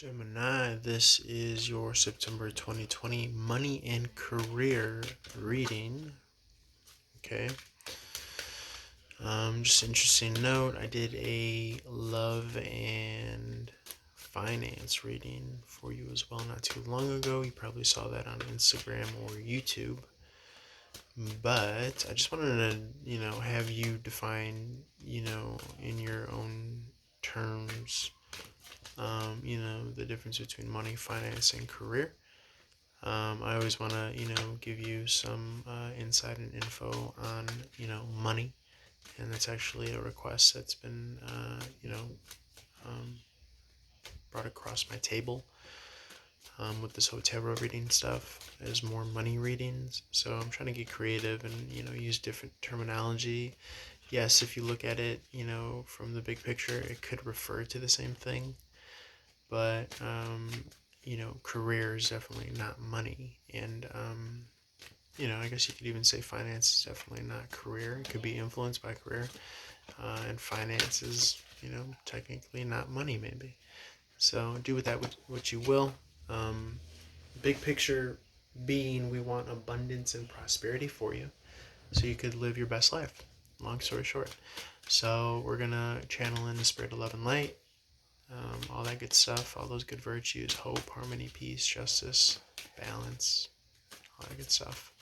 Gemini, this is your September 2020 money and career reading. Okay. Just an interesting note. I did a love and finance reading for you as well not too long ago. You probably saw that on Instagram or YouTube. But I just wanted to, have you define, in your own terms, the difference between money, finance, and career. I always want to, give you some insight and info on, money. And that's actually a request that's been, um, brought across my table with this whole tarot reading stuff. There's more money readings. So I'm trying to get creative and, use different terminology. Yes, if you look at it, from the big picture, it could refer to the same thing. But, career is definitely not money. And, I guess you could even say finance is definitely not career. It could be influenced by career. And finance is, technically not money, maybe. So do with that what you will. Big picture being, we want abundance and prosperity for you so you could live your best life. Long story short. So we're going to channel in the spirit of love and light. All that good stuff, all those good virtues, hope, harmony, peace, justice, balance, all that good stuff.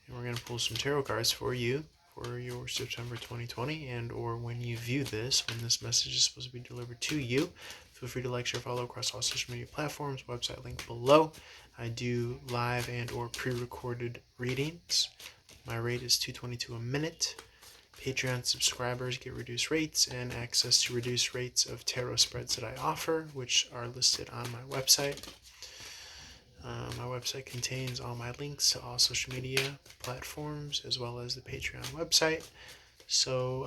And we're going to pull some tarot cards for you for your September 2020, and or when you view this, when this message is supposed to be delivered to you. Feel free to like, share, follow across all social media platforms, website link below. I do live and or pre-recorded readings. My rate is $2.22 a minute. Patreon subscribers get reduced rates and access to reduced rates of tarot spreads that I offer, which are listed on my website. My website contains all my links to all social media platforms as well as the Patreon website. So,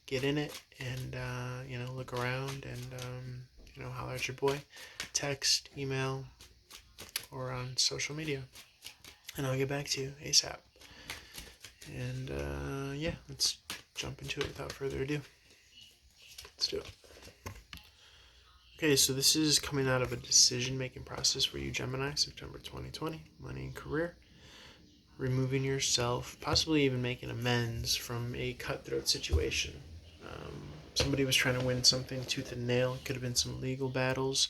get in it and, look around and, holler at your boy. Text, email, or on social media. And I'll get back to you ASAP. And, let's jump into it without further ado. Let's do it. Okay, so this is coming out of a decision-making process for you, Gemini, September 2020, money and career. Removing yourself, possibly even making amends from a cutthroat situation. Somebody was trying to win something tooth and nail. It could have been some legal battles.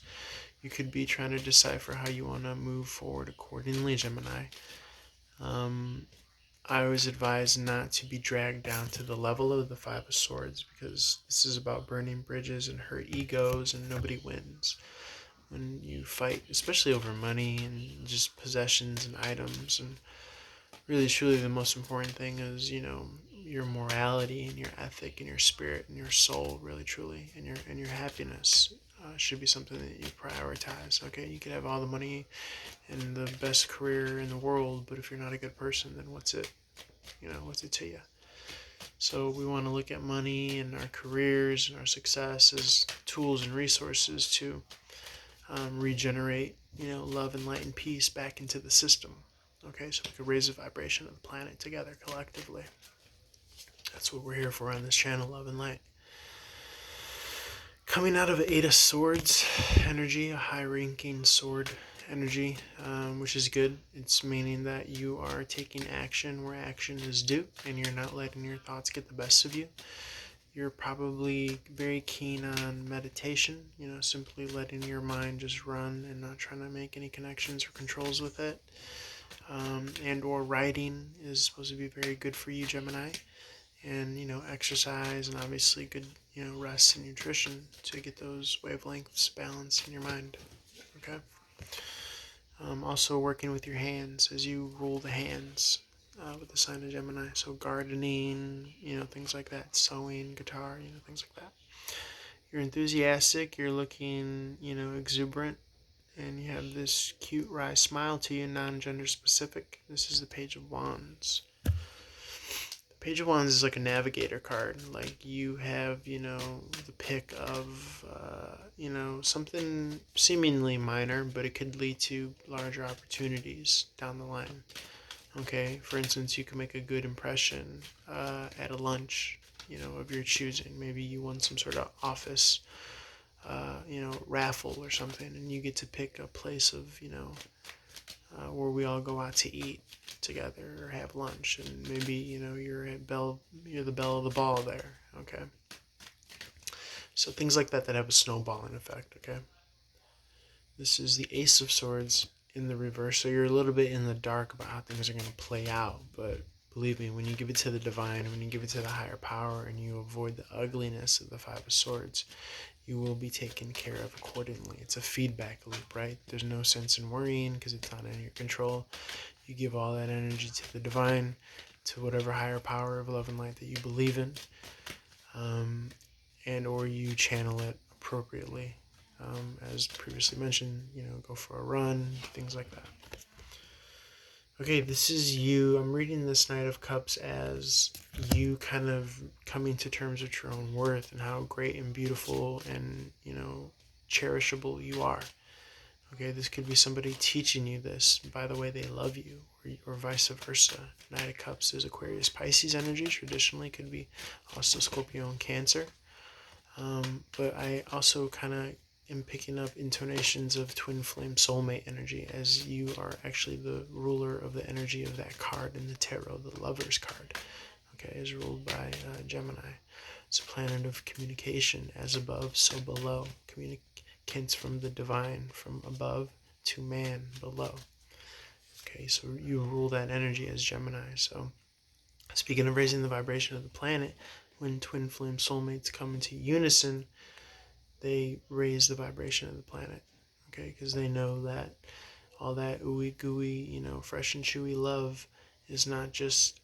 You could be trying to decipher how you want to move forward accordingly, Gemini. I always advise not to be dragged down to the level of the Five of Swords, because this is about burning bridges and hurt egos, and nobody wins when you fight, especially over money and just possessions and items. And really, truly, the most important thing is, your morality and your ethic and your spirit and your soul, really, truly, and your happiness should be something that you prioritize. Okay, you could have all the money and the best career in the world, but if you're not a good person, then what's it? What's it to you? So we want to look at money and our careers and our success as tools and resources to regenerate, love and light and peace back into the system. Okay, so we could raise the vibration of the planet together collectively. That's what we're here for on this channel, Love and Light. Coming out of Eight of Swords energy, a high-ranking sword energy, which is good. It's meaning that you are taking action where action is due, and you're not letting your thoughts get the best of you. You're probably very keen on meditation, simply letting your mind just run and not trying to make any connections or controls with it. And or writing is supposed to be very good for you, Gemini. And, exercise and obviously good, rest and nutrition to get those wavelengths balanced in your mind. Okay. Also working with your hands as you rule the hands with the sign of Gemini. So gardening, things like that. Sewing, guitar, things like that. You're enthusiastic. You're looking, exuberant. And you have this cute wry smile to you, non-gender specific. This is the Page of Wands. Page of Wands is like a navigator card. Like you have, the pick of, something seemingly minor, but it could lead to larger opportunities down the line. Okay, for instance, you can make a good impression at a lunch, of your choosing. Maybe you won some sort of office, raffle or something, and you get to pick a place of, where we all go out to eat together or have lunch, and maybe, you're the belle of the ball there, okay? So things like that have a snowballing effect, okay? This is the Ace of Swords in the reverse, so you're a little bit in the dark about how things are going to play out, but believe me, when you give it to the divine, when you give it to the higher power, and you avoid the ugliness of the Five of Swords, you will be taken care of accordingly. It's a feedback loop, right? There's no sense in worrying because it's not in your control. You give all that energy to the divine, to whatever higher power of love and light that you believe in, and or you channel it appropriately. As previously mentioned, go for a run, things like that. Okay, this is you. I'm reading this Knight of Cups as you kind of coming to terms with your own worth and how great and beautiful and, cherishable you are. Okay, this could be somebody teaching you this by the way they love you, or vice versa. Knight of Cups is Aquarius, Pisces energy. Traditionally could be also Scorpio and Cancer. But I also kind of am picking up intonations of twin flame soulmate energy, as you are actually the ruler of the energy of that card in the tarot. The Lover's card, okay, is ruled by Gemini. It's a planet of communication, as above, so below. Communicants from the divine, from above to man below. Okay, so you rule that energy as Gemini. So speaking of raising the vibration of the planet, when twin flame soulmates come into unison, they raise the vibration of the planet, okay? Because they know that all that ooey gooey, fresh and chewy love is not just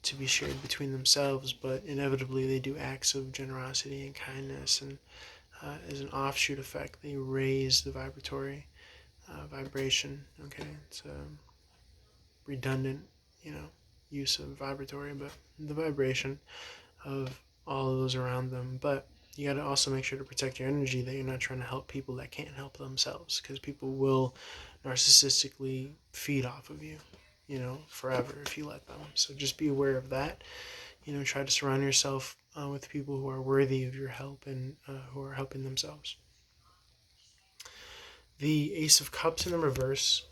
to be shared between themselves, but inevitably they do acts of generosity and kindness, and as an offshoot effect, they raise the vibratory vibration, okay? It's redundant, use of vibratory, but the vibration of all of those around them. But you got to also make sure to protect your energy, that you're not trying to help people that can't help themselves, because people will narcissistically feed off of you, forever if you let them. So just be aware of that. Try to surround yourself with people who are worthy of your help and who are helping themselves. The Ace of Cups in the reverse,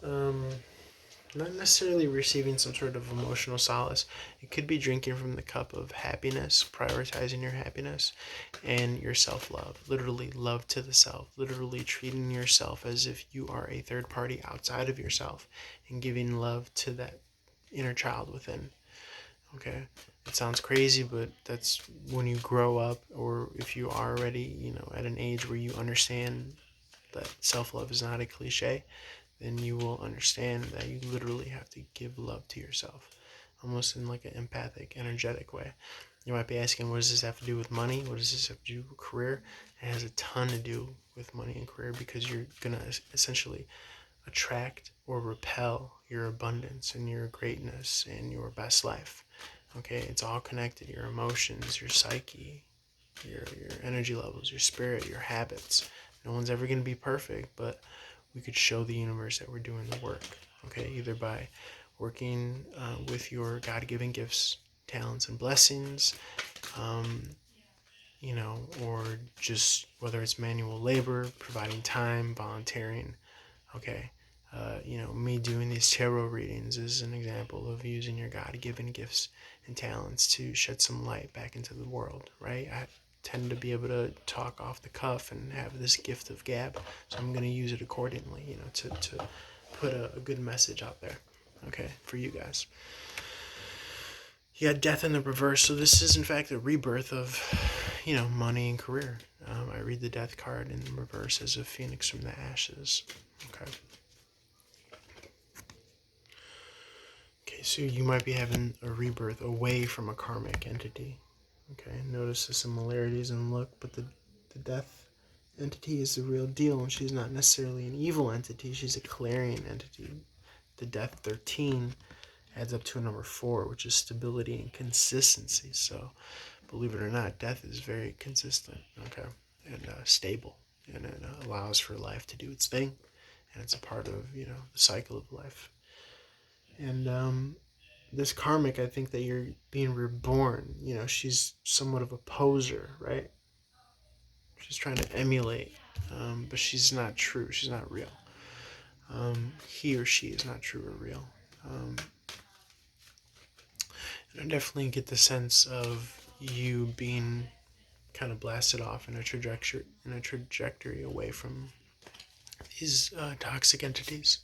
not necessarily receiving some sort of emotional solace. It could be drinking from the cup of happiness, prioritizing your happiness and your self-love. Literally love to the self. Literally treating yourself as if you are a third party outside of yourself and giving love to that inner child within. Okay? It sounds crazy, but that's when you grow up, or if you are already, at an age where you understand that self-love is not a cliche, then you will understand that you literally have to give love to yourself, almost in like an empathic, energetic way. You might be asking, what does this have to do with money? What does this have to do with career? It has a ton to do with money and career, because you're going to essentially attract or repel your abundance and your greatness and your best life. Okay, it's all connected. Your emotions, your psyche, your energy levels, your spirit, your habits. No one's ever going to be perfect, but we could show the universe that we're doing the work, okay? Either by working with your God-given gifts, talents, and blessings, or just whether it's manual labor, providing time, volunteering, okay? Me doing these tarot readings is an example of using your God-given gifts and talents to shed some light back into the world, right? I tend to be able to talk off the cuff and have this gift of gab, so I'm going to use it accordingly, to put a good message out there, okay, for you guys. You got Death in the reverse, so this is in fact a rebirth of, money and career. I read the Death card in the reverse as a phoenix from the ashes, okay. Okay, so you might be having a rebirth away from a karmic entity. Okay, notice the similarities in look, but the death entity is the real deal, and she's not necessarily an evil entity, she's a clarion entity. The death 13 adds up to a number 4, which is stability and consistency. So, believe it or not, death is very consistent, okay, and stable, and it allows for life to do its thing, and it's a part of, the cycle of life. And this karmic, I think that you're being reborn. She's somewhat of a poser, right? She's trying to emulate but she's not true. She's not real. He or she is not true or real. And I definitely get the sense of you being kind of blasted off in a trajectory away from these toxic entities.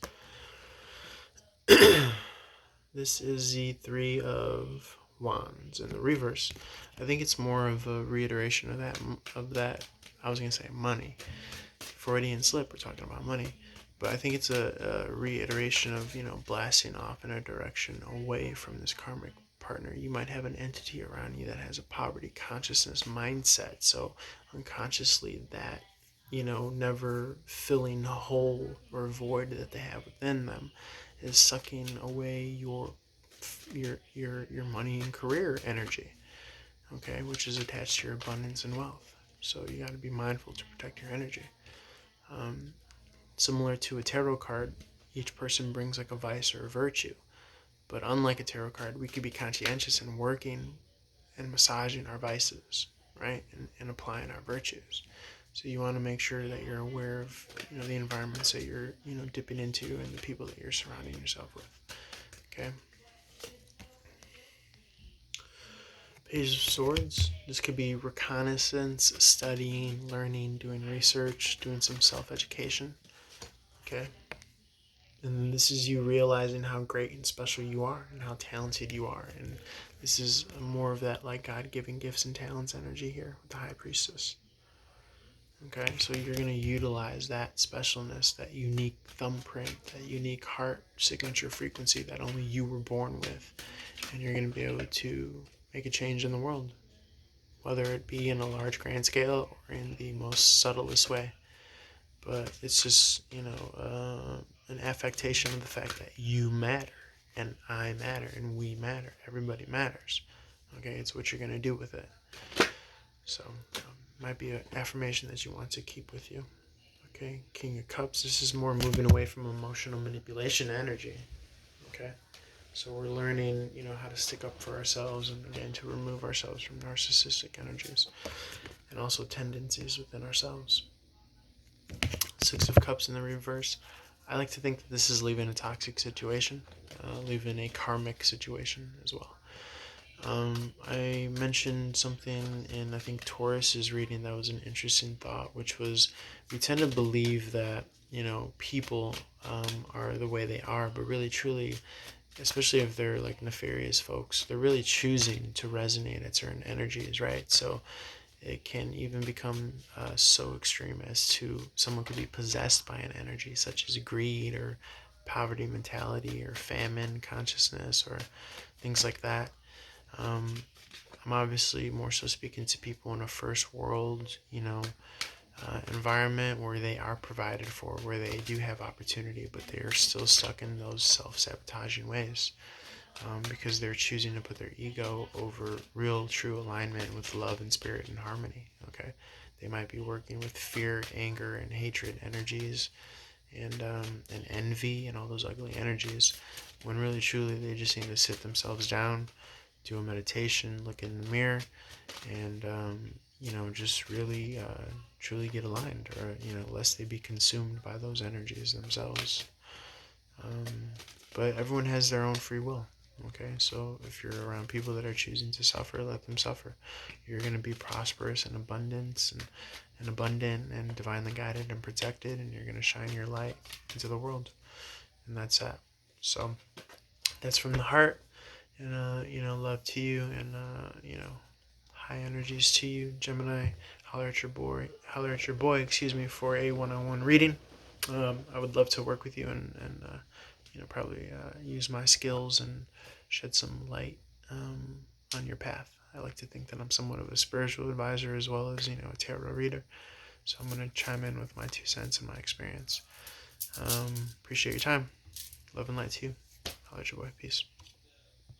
This is the Three of Wands in the reverse. I think it's more of a reiteration of that. I was gonna say money. Freudian slip. We're talking about money, but I think it's a reiteration of blasting off in a direction away from this karmic partner. You might have an entity around you that has a poverty consciousness mindset, so unconsciously that never filling hole or void that they have within them is sucking away your money and career energy, okay, which is attached to your abundance and wealth. So you got to be mindful to protect your energy. Similar to a tarot card, each person brings like a vice or a virtue, but unlike a tarot card, we could be conscientious in working and massaging our vices, right, and applying our virtues. So you want to make sure that you're aware of the environments that you're dipping into and the people that you're surrounding yourself with. Okay. Page of Swords. This could be reconnaissance, studying, learning, doing research, doing some self-education. Okay. And this is you realizing how great and special you are and how talented you are. And this is more of that like God-given gifts and talents energy here with the High Priestess. Okay, so you're going to utilize that specialness, that unique thumbprint, that unique heart signature frequency that only you were born with. And you're going to be able to make a change in the world, whether it be in a large grand scale or in the most subtlest way. But it's just, an affectation of the fact that you matter, and I matter, and we matter. Everybody matters. Okay, it's what you're going to do with it. So, might be an affirmation that you want to keep with you. Okay, King of Cups. This is more moving away from emotional manipulation energy. Okay, so we're learning, how to stick up for ourselves and again to remove ourselves from narcissistic energies and also tendencies within ourselves. Six of Cups in the reverse. I like to think that this is leaving a toxic situation, leaving a karmic situation as well. I mentioned something in, I think, Taurus's reading that was an interesting thought, which was we tend to believe that, people are the way they are, but really, truly, especially if they're like nefarious folks, they're really choosing to resonate at certain energies, right? So it can even become so extreme as to someone could be possessed by an energy such as greed or poverty mentality or famine consciousness or things like that. I'm obviously more so speaking to people in a first world, environment where they are provided for, where they do have opportunity, but they are still stuck in those self-sabotaging ways. Because they're choosing to put their ego over real, true alignment with love and spirit and harmony. Okay, they might be working with fear, anger, and hatred energies, and envy and all those ugly energies. When really, truly, they just need to sit themselves down, do a meditation, look in the mirror, and just really, truly get aligned, or lest they be consumed by those energies themselves. But everyone has their own free will. Okay, so if you're around people that are choosing to suffer, let them suffer. You're going to be prosperous and abundant and divinely guided and protected, and you're going to shine your light into the world. And that's that. So that's from the heart, and love to you, and high energies to you, Gemini. Holler at your boy, for a one-on-one reading. I would love to work with you and probably use my skills and shed some light on your path. I like to think that I'm somewhat of a spiritual advisor as well as, a tarot reader. So I'm going to chime in with my 2 cents and my experience. Appreciate your time. Love and light to you. Holler at your boy. Peace.